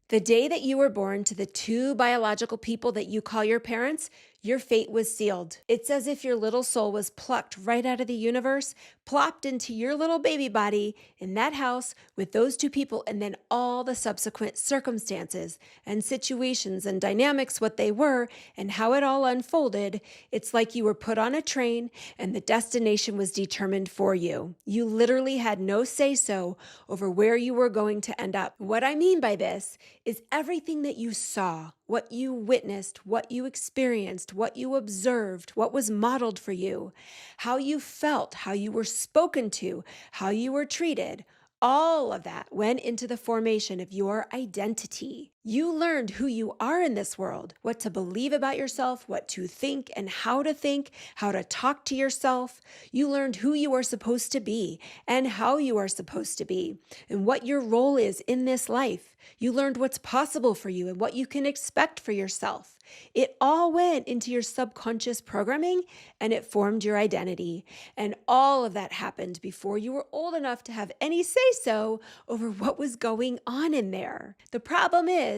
The day that you were born to the two biological people that you call your parents, your fate was sealed. It's as if your little soul was plucked right out of the universe, plopped into your little baby body in that house with those two people, and then all the subsequent circumstances and situations and dynamics, what they were, and how it all unfolded. It's like you were put on a train and the destination was determined for you. You literally had no say-so over where you were going to end up. What I mean by this is everything that you saw, what you witnessed, what you experienced, what you observed, what was modeled for you, how you felt, how you were spoken to, how you were treated. All of that went into the formation of your identity. You learned who you are in this world, what to believe about yourself, what to think and how to talk to yourself. You learned who you are supposed to be and how you are supposed to be and what your role is in this life. You learned what's possible for you and what you can expect for yourself. It all went into your subconscious programming and it formed your identity. And all of that happened before you were old enough to have any say-so over what was going on in there. The problem is,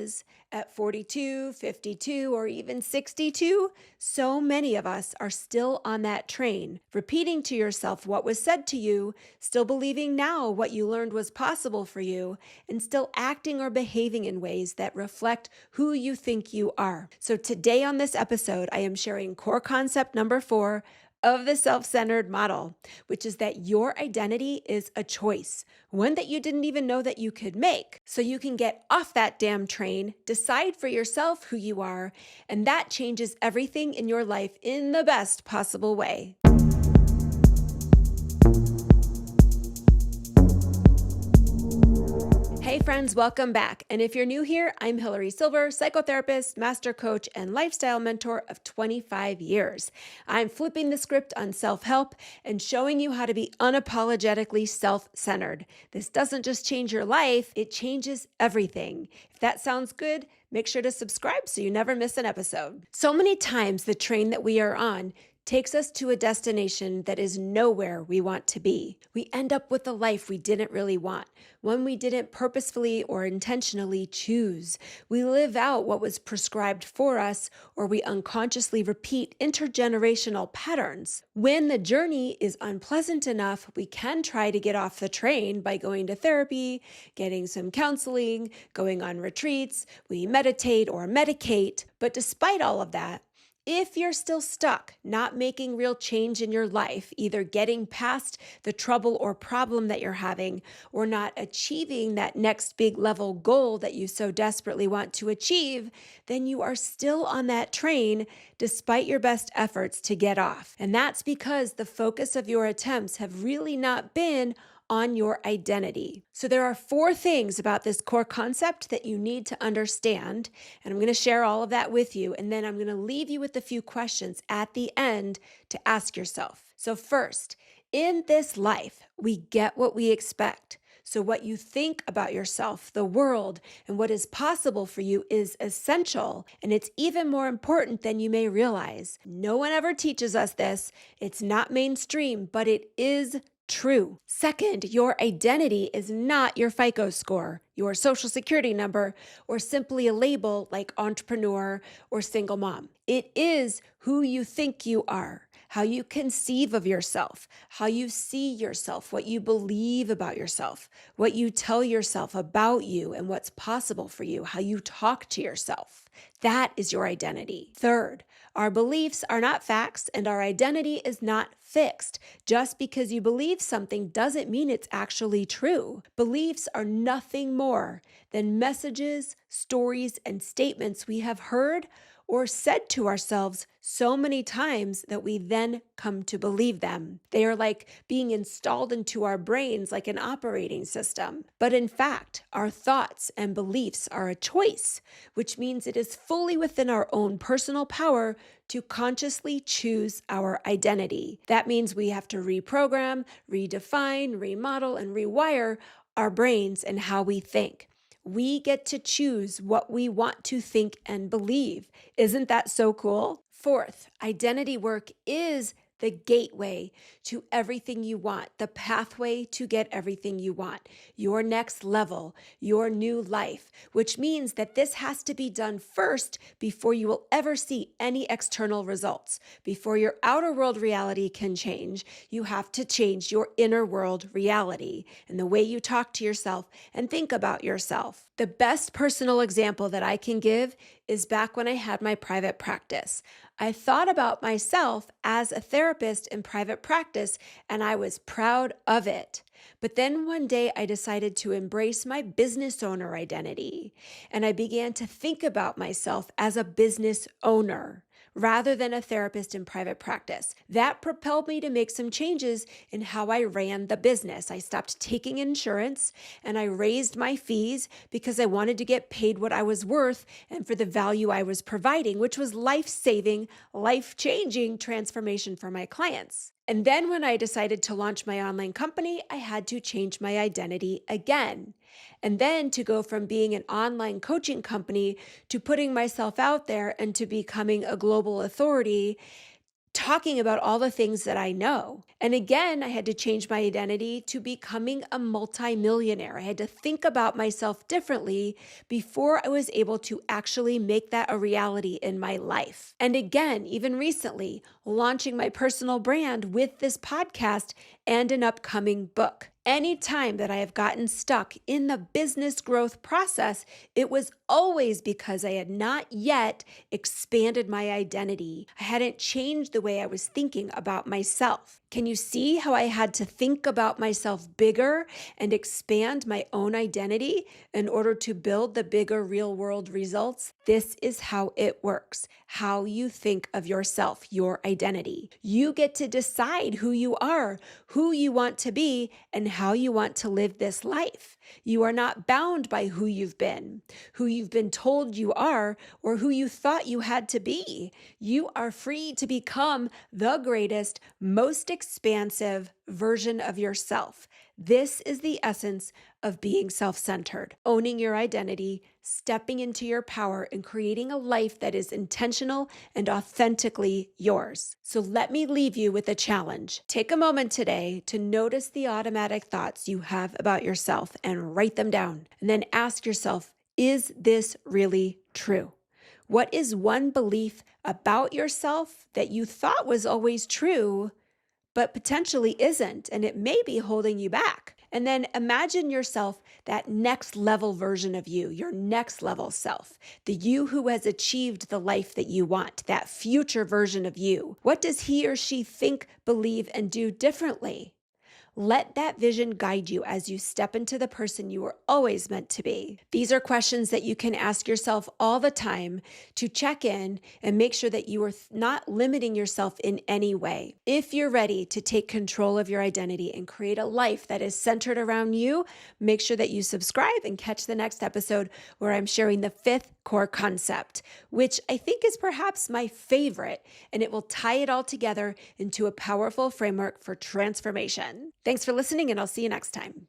at 42, 52, or even 62, so many of us are still on that train, repeating to yourself what was said to you, still believing now what you learned was possible for you, and still acting or behaving in ways that reflect who you think you are. So today on this episode, I am sharing core concept number 4 of the self-centered model, which is that your identity is a choice, one that you didn't even know that you could make. So you can get off that damn train, decide for yourself who you are, and that changes everything in your life in the best possible way. Hey friends, welcome back. And if you're new here, I'm Hilary Silver, psychotherapist, master coach, and lifestyle mentor of 25 years. I'm flipping the script on self-help and showing you how to be unapologetically self-centered. This doesn't just change your life, it changes everything. If that sounds good, make sure to subscribe so you never miss an episode. So many times the train that we are on takes us to a destination that is nowhere we want to be. We end up with a life we didn't really want, one we didn't purposefully or intentionally choose. We live out what was prescribed for us, or we unconsciously repeat intergenerational patterns. When the journey is unpleasant enough, we can try to get off the train by going to therapy, getting some counseling, going on retreats, we meditate or medicate. But despite all of that, if you're still stuck, not making real change in your life, either getting past the trouble or problem that you're having, or not achieving that next big level goal that you so desperately want to achieve, then you are still on that train despite your best efforts to get off. And that's because the focus of your attempts have really not been on your identity. So there are 4 things about this core concept that you need to understand, and I'm going to share all of that with you, and then I'm going to leave you with a few questions at the end to ask yourself. So first, in this life, we get what we expect. So what you think about yourself, the world, and what is possible for you is essential, and it's even more important than you may realize. No one ever teaches us this. It's not mainstream, but it is true. Second, your identity is not your FICO score, your social security number, or simply a label like entrepreneur or single mom. It is who you think you are, how you conceive of yourself, how you see yourself, what you believe about yourself, what you tell yourself about you and what's possible for you, how you talk to yourself. That is your identity. Third, our beliefs are not facts and our identity is not fixed. Just because you believe something doesn't mean it's actually true. Beliefs are nothing more than messages, stories, and statements we have heard or said to ourselves so many times that we then come to believe them. They are like being installed into our brains like an operating system. But in fact, our thoughts and beliefs are a choice, which means it is fully within our own personal power to consciously choose our identity. That means we have to reprogram, redefine, remodel, and rewire our brains and how we think. We get to choose what we want to think and believe. Isn't that so cool? Fourth, identity work is the gateway to everything you want, the pathway to get everything you want, your next level, your new life, which means that this has to be done first before you will ever see any external results. Before your outer world reality can change, you have to change your inner world reality and the way you talk to yourself and think about yourself. The best personal example that I can give is back when I had my private practice. I thought about myself as a therapist in private practice, and I was proud of it. But then one day I decided to embrace my business owner identity, and I began to think about myself as a business owner rather than a therapist in private practice. That propelled me to make some changes in how I ran the business. I stopped taking insurance and I raised my fees because I wanted to get paid what I was worth and for the value I was providing, which was life-saving, life-changing transformation for my clients. And then when I decided to launch my online company, I had to change my identity again. And then to go from being an online coaching company to putting myself out there and to becoming a global authority, talking about all the things that I know. And again, I had to change my identity to becoming a multimillionaire. I had to think about myself differently before I was able to actually make that a reality in my life. And again, even recently, launching my personal brand with this podcast and an upcoming book. Anytime that I have gotten stuck in the business growth process, it was always because I had not yet expanded my identity. I hadn't changed the way I was thinking about myself. Can you see how I had to think about myself bigger and expand my own identity in order to build the bigger real world results? This is how it works, how you think of yourself, your identity. You get to decide who you are, who you want to be, and how you want to live this life. You are not bound by who you've been told you are, or who you thought you had to be. You are free to become the greatest, most expansive version of yourself. This is the essence of being self-centered, owning your identity, stepping into your power, and creating a life that is intentional and authentically yours. So let me leave you with a challenge. Take a moment today to notice the automatic thoughts you have about yourself and write them down. And then ask yourself, is this really true? What is one belief about yourself that you thought was always true, but potentially isn't, and it may be holding you back? And then imagine yourself that next level version of you, your next level self, the you who has achieved the life that you want, that future version of you. What does he or she think, believe, and do differently? Let that vision guide you as you step into the person you were always meant to be. These are questions that you can ask yourself all the time to check in and make sure that you are not limiting yourself in any way. If you're ready to take control of your identity and create a life that is centered around you, make sure that you subscribe and catch the next episode where I'm sharing the 5th core concept, which I think is perhaps my favorite, and it will tie it all together into a powerful framework for transformation. Thanks for listening, and I'll see you next time.